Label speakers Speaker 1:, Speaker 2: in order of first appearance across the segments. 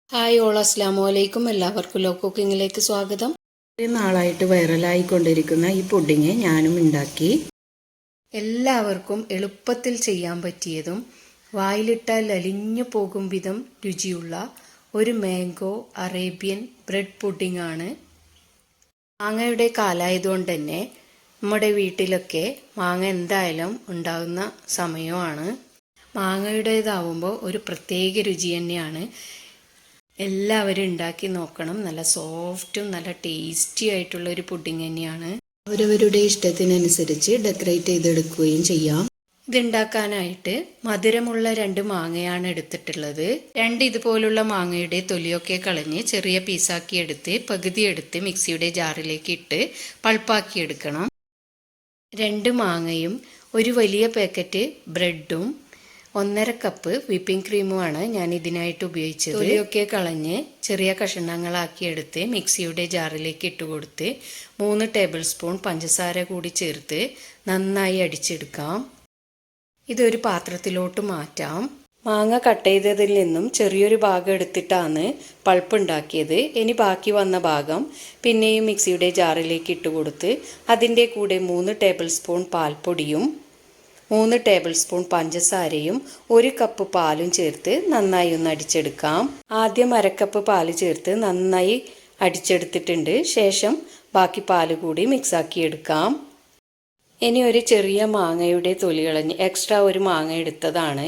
Speaker 1: Hi all, അസ്സലാമു അലൈക്കും. എല്ലാവർക്കും ലോ കുക്കിങ്ങിലേക്ക് സ്വാഗതം. നാളായിട്ട് വൈറലായിക്കൊണ്ടിരിക്കുന്ന ഈ പുഡിങ് ഞാനും ഉണ്ടാക്കി. എല്ലാവർക്കും എളുപ്പത്തിൽ ചെയ്യാൻ പറ്റിയതും വായിലിട്ടാൽ അലിഞ്ഞു പോകും വിധം രുചിയുള്ള ഒരു മാംഗോ അറേബ്യൻ ബ്രെഡ് പുഡിംഗ് ആണ്. മാങ്ങയുടെ കാലമായതുകൊണ്ട് തന്നെ നമ്മുടെ വീട്ടിലൊക്കെ മാങ്ങ എന്തായാലും ഉണ്ടാകുന്ന സമയമാണ്. മാങ്ങയുടേതാവുമ്പോൾ ഒരു പ്രത്യേക രുചി തന്നെയാണ്. എല്ലാവരും ഉണ്ടാക്കി നോക്കണം. നല്ല സോഫ്റ്റും നല്ല ടേസ്റ്റി ആയിട്ടുള്ള ഒരു പുഡിംഗ് തന്നെയാണ്. അവരവരുടെ ഇഷ്ടത്തിനനുസരിച്ച് ഡെക്കറേറ്റ് ചെയ്തെടുക്കുകയും ചെയ്യാം. ഇതുണ്ടാക്കാനായിട്ട് മധുരമുള്ള 2 മാങ്ങയാണ് എടുത്തിട്ടുള്ളത്. 2 ഇതുപോലുള്ള മാങ്ങയുടെ തൊലിയൊക്കെ കളഞ്ഞ് ചെറിയ പീസാക്കി എടുത്ത് പകുതി എടുത്ത് മിക്സിയുടെ ജാറിലേക്ക് ഇട്ട് പൾപ്പാക്കി എടുക്കണം. 2 മാങ്ങയും ഒരു വലിയ പാക്കറ്റ് ബ്രെഡും 1.5 കപ്പ് വിപ്പിംഗ് ക്രീമുമാണ് ഞാൻ ഇതിനായിട്ട് ഉപയോഗിച്ചത്. തൊലിയൊക്കെ കളഞ്ഞ് ചെറിയ കഷണങ്ങളാക്കി എടുത്ത് മിക്സിയുടെ ജാറിലേക്ക് ഇട്ടുകൊടുത്ത് 3 ടേബിൾ സ്പൂൺ പഞ്ചസാര കൂടി ചേർത്ത് നന്നായി അടിച്ചെടുക്കാം. ഇതൊരു പാത്രത്തിലോട്ട് മാറ്റാം. മാങ്ങ കട്ട് ചെയ്തതിൽ നിന്നും ചെറിയൊരു ഭാഗം എടുത്തിട്ടാണ് പൾപ്പ് ഉണ്ടാക്കിയത്. ഇനി ബാക്കി വന്ന ഭാഗം പിന്നെയും മിക്സിയുടെ ജാറിലേക്ക് ഇട്ടുകൊടുത്ത് അതിൻ്റെ കൂടെ 3 ടേബിൾ സ്പൂൺ പാൽപ്പൊടിയും 3 ടേബിൾ സ്പൂൺ പഞ്ചസാരയും 1 കപ്പ് പാലും ചേർത്ത് നന്നായി ഒന്ന് അടിച്ചെടുക്കാം. ആദ്യം 1/2 കപ്പ് പാല് ചേർത്ത് നന്നായി അടിച്ചെടുത്തിട്ടുണ്ട്. ശേഷം ബാക്കി പാല് കൂടി മിക്സാക്കി എടുക്കാം. ഇനി ഒരു ചെറിയ മാങ്ങയുടെ തൊലി കളഞ്ഞ് എക്സ്ട്രാ ഒരു മാങ്ങ എടുത്തതാണ്.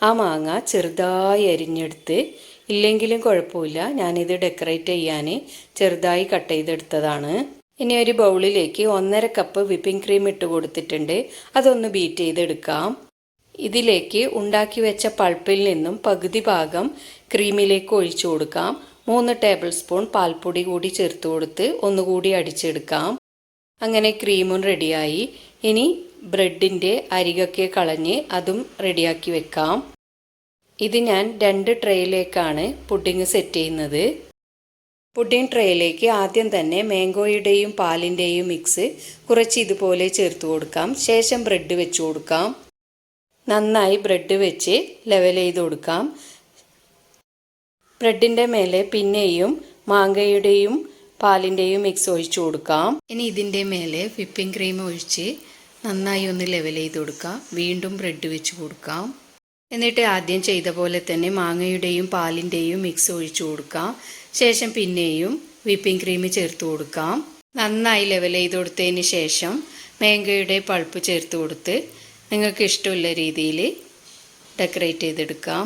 Speaker 1: ആ മാങ്ങ ചെറുതായി അരിഞ്ഞെടുത്ത്, ഇല്ലെങ്കിലും കുഴപ്പമില്ല, ഞാനിത് ഡെക്കറേറ്റ് ചെയ്യാൻ ചെറുതായി കട്ട് ചെയ്തെടുത്തതാണ്. ഇനി ഒരു ബൗളിലേക്ക് 1.5 കപ്പ് വിപ്പിംഗ് ക്രീം ഇട്ട് കൊടുത്തിട്ടുണ്ട്. അതൊന്ന് ബീറ്റ് ചെയ്തെടുക്കാം. ഇതിലേക്ക് ഉണ്ടാക്കി വെച്ച പൾപ്പിൽ നിന്നും പകുതി ഭാഗം ക്രീമിലേക്ക് ഒഴിച്ചു കൊടുക്കാം. 3 ടേബിൾ സ്പൂൺ പാൽപ്പൊടി കൂടി ചേർത്ത് കൊടുത്ത് ഒന്നുകൂടി അടിച്ചെടുക്കാം. അങ്ങനെ ക്രീമും റെഡിയായി. ഇനി ബ്രെഡിൻ്റെ അരികൊക്കെ കളഞ്ഞ് അതും റെഡിയാക്കി വെക്കാം. ഇത് ഞാൻ 2 ട്രേയിലേക്കാണ് പുഡിങ് സെറ്റ് ചെയ്യുന്നത്. പുഡിംഗ് ട്രേയിലേക്ക് ആദ്യം തന്നെ മാംഗോയുടെയും പാലിൻ്റെയും മിക്സ് കുറച്ച് ഇതുപോലെ ചേർത്ത് കൊടുക്കാം. ശേഷം ബ്രെഡ് വെച്ച് കൊടുക്കാം. നന്നായി ബ്രെഡ് വെച്ച് ലെവൽ ചെയ്ത് കൊടുക്കാം. ബ്രെഡിൻ്റെ മേലെ പിന്നെയും മാങ്ങയുടെയും പാലിൻ്റെയും മിക്സ് ഒഴിച്ചു കൊടുക്കാം. ഇനി ഇതിൻ്റെ മേലെ വിപ്പിംഗ് ക്രീം ഒഴിച്ച് നന്നായി ഒന്ന് ലെവൽ ചെയ്ത് കൊടുക്കാം. വീണ്ടും ബ്രെഡ് വെച്ച് കൊടുക്കാം. എന്നിട്ട് ആദ്യം ചെയ്ത പോലെ തന്നെ മാങ്ങയുടെയും പാലിൻ്റെയും മിക്സ് ഒഴിച്ചു കൊടുക്കാം. ശേഷം പിന്നെയും വിപ്പിംഗ് ക്രീം ചേർത്ത് കൊടുക്കാം. നന്നായി ലെവൽ ചെയ്ത് കൊടുത്തതിന് ശേഷം മാംഗോയുടെ പൾപ്പ് ചേർത്ത് കൊടുത്ത് നിങ്ങൾക്ക് ഇഷ്ടമുള്ള രീതിയിൽ ഡെക്കറേറ്റ് ചെയ്തെടുക്കാം.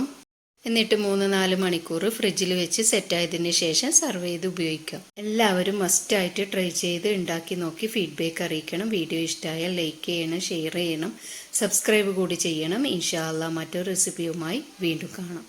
Speaker 1: എന്നിട്ട് 3-4 മണിക്കൂർ ഫ്രിഡ്ജിൽ വെച്ച് സെറ്റായതിന് ശേഷം സർവ് ചെയ്ത് ഉപയോഗിക്കാം. എല്ലാവരും മസ്റ്റായിട്ട് ട്രൈ ചെയ്ത് ഉണ്ടാക്കി നോക്കി ഫീഡ്ബാക്ക് അറിയിക്കണം. വീഡിയോ ഇഷ്ടമായാൽ ലൈക്ക് ചെയ്യണം, ഷെയർ ചെയ്യണം, സബ്സ്ക്രൈബ് കൂടി ചെയ്യണം. ഇൻഷാ അല്ലാഹ് മറ്റൊരു റെസിപ്പിയുമായി വീണ്ടും കാണാം.